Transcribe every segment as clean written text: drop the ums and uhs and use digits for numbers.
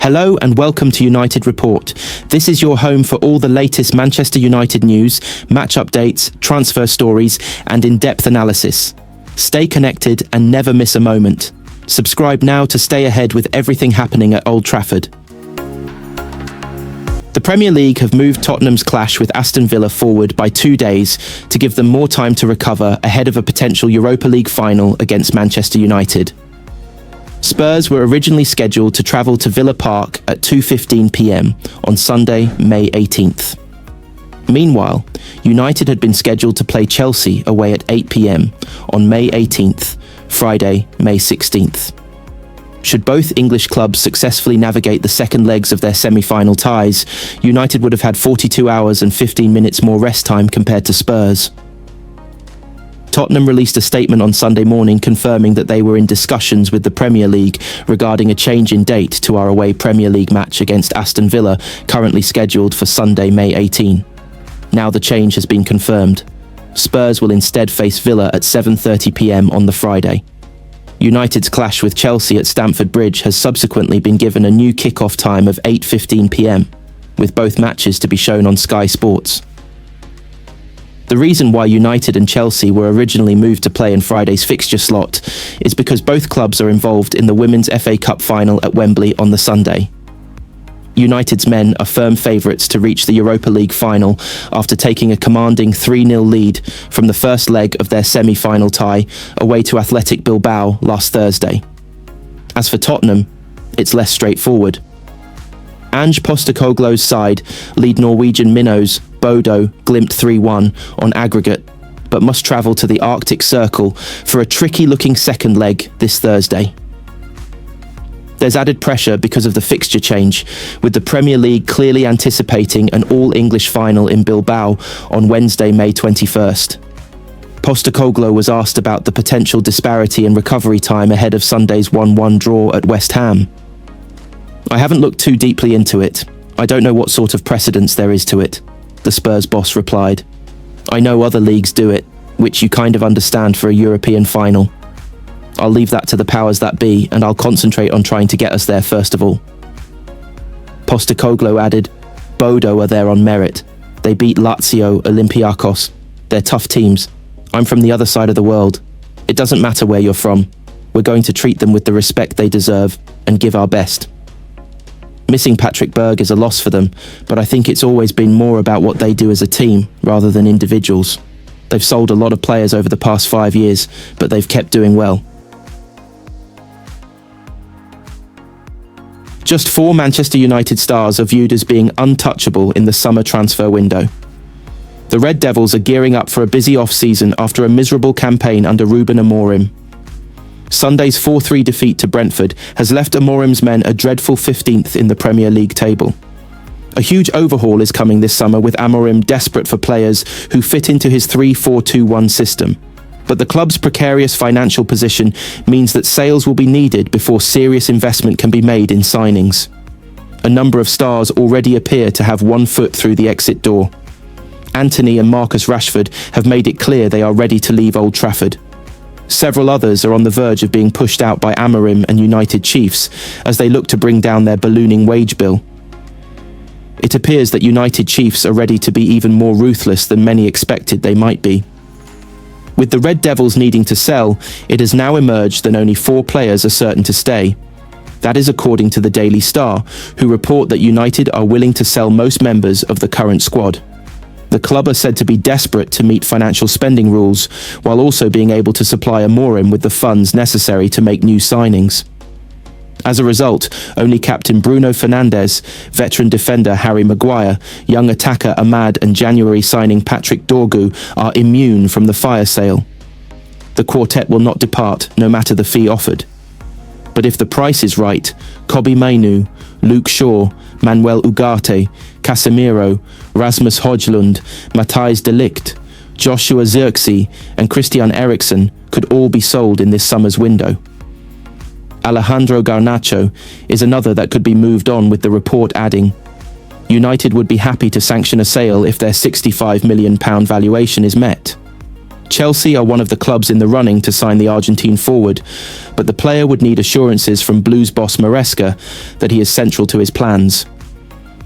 Hello and welcome to United Report. This is your home for all the latest Manchester United news, match updates, transfer stories, and in-depth analysis. Stay connected and never miss a moment. Subscribe now to stay ahead with everything happening at Old Trafford. The Premier League have moved Tottenham's clash with Aston Villa forward by 2 days to give them more time to recover ahead of a potential Europa League final against Manchester United. Spurs were originally scheduled to travel to Villa Park at 2:15 p.m. on Sunday, May 18th. Meanwhile, United had been scheduled to play Chelsea away at 8 p.m. on May 18th, Friday, May 16th. Should both English clubs successfully navigate the second legs of their semi-final ties, United would have had 42 hours and 15 minutes more rest time compared to Spurs. Tottenham released a statement on Sunday morning confirming that they were in discussions with the Premier League regarding a change in date to our away Premier League match against Aston Villa, currently scheduled for Sunday, May 18. Now the change has been confirmed. Spurs will instead face Villa at 7:30 p.m. on the Friday. United's clash with Chelsea at Stamford Bridge has subsequently been given a new kick-off time of 8:15 p.m, with both matches to be shown on Sky Sports. The reason why United and Chelsea were originally moved to play in Friday's fixture slot is because both clubs are involved in the Women's FA Cup final at Wembley on the Sunday. United's men are firm favourites to reach the Europa League final after taking a commanding 3-0 lead from the first leg of their semi-final tie away to Athletic Bilbao last Thursday. As for Tottenham, it's less straightforward. Ange Postecoglou's side lead Norwegian minnows Bodo Glimt 3-1 on aggregate, but must travel to the Arctic Circle for a tricky-looking second leg this Thursday. There's added pressure because of the fixture change, with the Premier League clearly anticipating an all-English final in Bilbao on Wednesday, May 21st. Postecoglou was asked about the potential disparity in recovery time ahead of Sunday's 1-1 draw at West Ham. "I haven't looked too deeply into it. I don't know what sort of precedence there is to it," the Spurs boss replied. "I know other leagues do it, which you kind of understand for a European final. I'll leave that to the powers that be, and I'll concentrate on trying to get us there first of all." Postecoglou added, "Bodo are there on merit. They beat Lazio, Olympiacos. They're tough teams. I'm from the other side of the world. It doesn't matter where you're from. We're going to treat them with the respect they deserve and give our best." Missing Patrick Berg is a loss for them, but I think it's always been more about what they do as a team rather than individuals. They've sold a lot of players over the past 5 years, but they've kept doing well. Just 4 Manchester United stars are viewed as being untouchable in the summer transfer window. The Red Devils are gearing up for a busy off-season after a miserable campaign under Ruben Amorim. Sunday's 4-3 defeat to Brentford has left Amorim's men a dreadful 15th in the Premier League table. A huge overhaul is coming this summer, with Amorim desperate for players who fit into his 3-4-2-1 system. But the club's precarious financial position means that sales will be needed before serious investment can be made in signings. A number of stars already appear to have one foot through the exit door. Antony and Marcus Rashford have made it clear they are ready to leave Old Trafford. Several others are on the verge of being pushed out by Amorim and United chiefs as they look to bring down their ballooning wage bill. It appears that United chiefs are ready to be even more ruthless than many expected they might be. With the Red Devils needing to sell, it has now emerged that only 4 players are certain to stay. That is according to the Daily Star, who report that United are willing to sell most members of the current squad. The club are said to be desperate to meet financial spending rules, while also being able to supply Amorim with the funds necessary to make new signings. As a result, only captain Bruno Fernandes, veteran defender Harry Maguire, young attacker Ahmad and January signing Patrick Dorgu are immune from the fire sale. The quartet will not depart, no matter the fee offered. But if the price is right, Kobbie Mainoo, Luke Shaw, Manuel Ugarte, Casemiro, Rasmus Højlund, Matthijs de Ligt, Joshua Zirkzee and Christian Eriksen could all be sold in this summer's window. Alejandro Garnacho is another that could be moved on, with the report adding, "United would be happy to sanction a sale if their £65 million valuation is met." Chelsea are one of the clubs in the running to sign the Argentine forward, but the player would need assurances from Blues boss Maresca that he is central to his plans.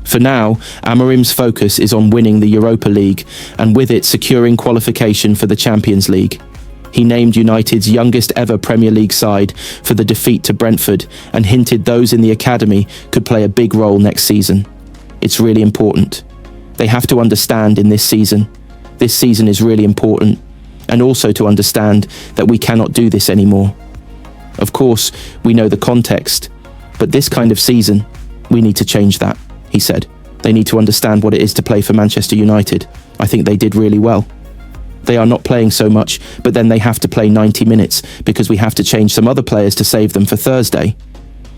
For now, AMORIM's focus is on winning the Europa League and with it securing qualification for the Champions League. He named United's youngest ever Premier League side for the defeat to Brentford and hinted those in the academy could play a big role next season. It's really important. They have to understand in this season is really important, and also to understand that we cannot do this anymore. Of course, we know the context, but this kind of season, we need to change that, he said. They need to understand what it is to play for Manchester United. I think they did really well. They are not playing so much, but then they have to play 90 minutes because we have to change some other players to save them for Thursday.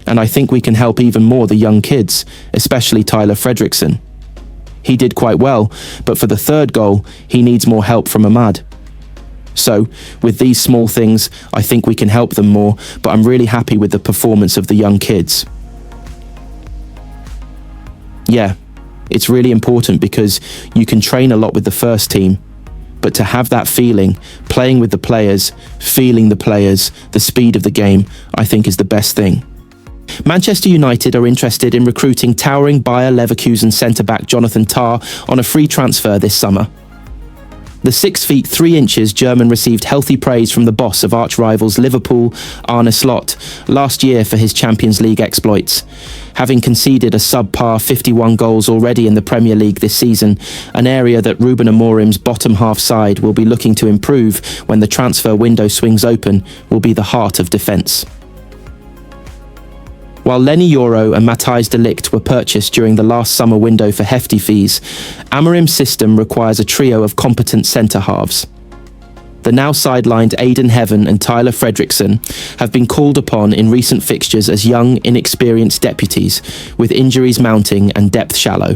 And I think we can help even more the young kids, especially Tyler Fredrickson. He did quite well, but for the third goal, he needs more help from Ahmad. So, with these small things, I think we can help them more, but I'm really happy with the performance of the young kids. Yeah, it's really important because you can train a lot with the first team, but to have that feeling, playing with the players, feeling the players, the speed of the game, I think is the best thing. Manchester United are interested in recruiting towering Bayer Leverkusen centre-back Jonathan Tah on a free transfer this summer. The 6 feet 3 inches German received healthy praise from the boss of arch-rivals Liverpool, Arne Slot, last year for his Champions League exploits. Having conceded a subpar 51 goals already in the Premier League this season, an area that Ruben Amorim's bottom-half side will be looking to improve when the transfer window swings open will be the heart of defence. While Lenny Yoro and Matthijs de Ligt were purchased during the last summer window for hefty fees, AMORIM's system requires a trio of competent centre-halves. The now sidelined Aidan Heaven and Tyler Fredrickson have been called upon in recent fixtures as young, inexperienced deputies, with injuries mounting and depth shallow.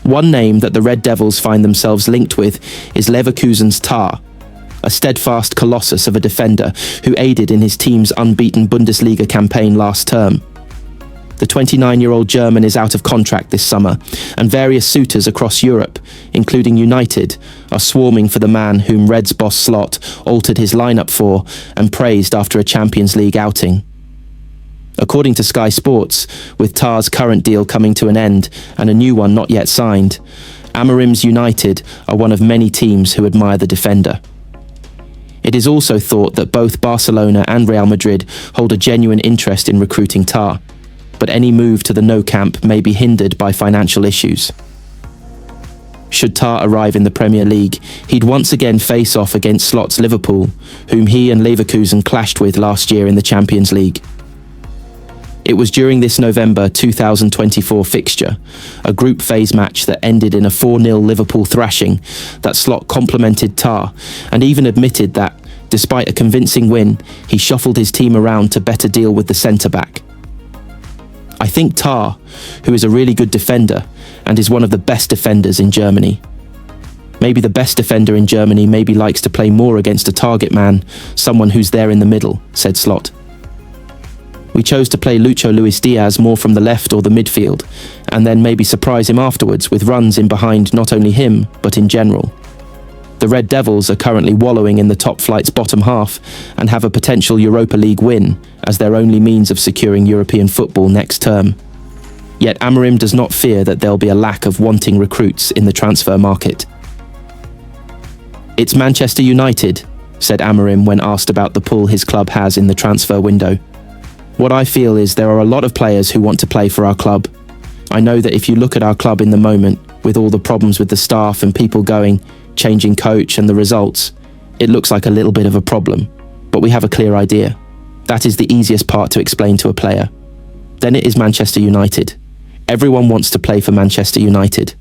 One name that the Red Devils find themselves linked with is Leverkusen's Tah, a steadfast colossus of a defender who aided in his team's unbeaten Bundesliga campaign last term. The 29-year-old German is out of contract this summer, and various suitors across Europe, including United, are swarming for the man whom Reds boss Slot altered his lineup for and praised after a Champions League outing. According to Sky Sports, with Tah's current deal coming to an end and a new one not yet signed, AMORIM's United are one of many teams who admire the defender. It is also thought that both Barcelona and Real Madrid hold a genuine interest in recruiting Tah, but any move to the No Camp may be hindered by financial issues. Should Tah arrive in the Premier League, he'd once again face off against Slot's Liverpool, whom he and Leverkusen clashed with last year in the Champions League. It was during this November 2024 fixture, a group phase match that ended in a 4-0 Liverpool thrashing, that Slot complimented Tah and even admitted that, despite a convincing win, he shuffled his team around to better deal with the centre-back. I think Tah, who is a really good defender and is one of the best defenders in Germany. Maybe the best defender in Germany maybe likes to play more against a target man, someone who's there in the middle, said Slot. We chose to play Lucho Luis Diaz more from the left or the midfield, and then maybe surprise him afterwards with runs in behind not only him, but in general. The Red Devils are currently wallowing in the top flight's bottom half and have a potential Europa League win as their only means of securing European football next term. Yet AMORIM does not fear that there'll be a lack of wanting recruits in the transfer market. It's Manchester United, said AMORIM when asked about the pull his club has in the transfer window. What I feel is there are a lot of players who want to play for our club. I know that if you look at our club in the moment, with all the problems with the staff and people going, changing coach and the results, it looks like a little bit of a problem. But we have a clear idea. That is the easiest part to explain to a player. Then it is Manchester United. Everyone wants to play for Manchester United.